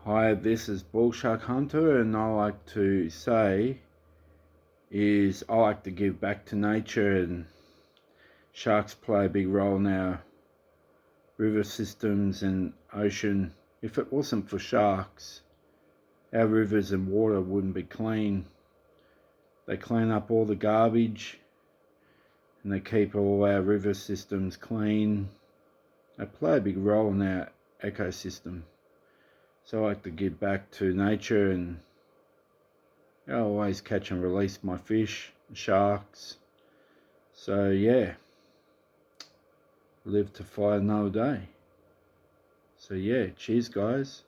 Hi, this is Bull Shark Hunter, and I like to say is I like to give back to nature, and sharks play a big role in our river systems and ocean. If it wasn't for sharks, our rivers and water wouldn't be clean. They clean up all the garbage and they keep all our river systems clean. They play a big role in our ecosystem. So I like to give back to nature, and I always catch and release my fish, sharks. So yeah, live to fight another day. So yeah, cheers guys.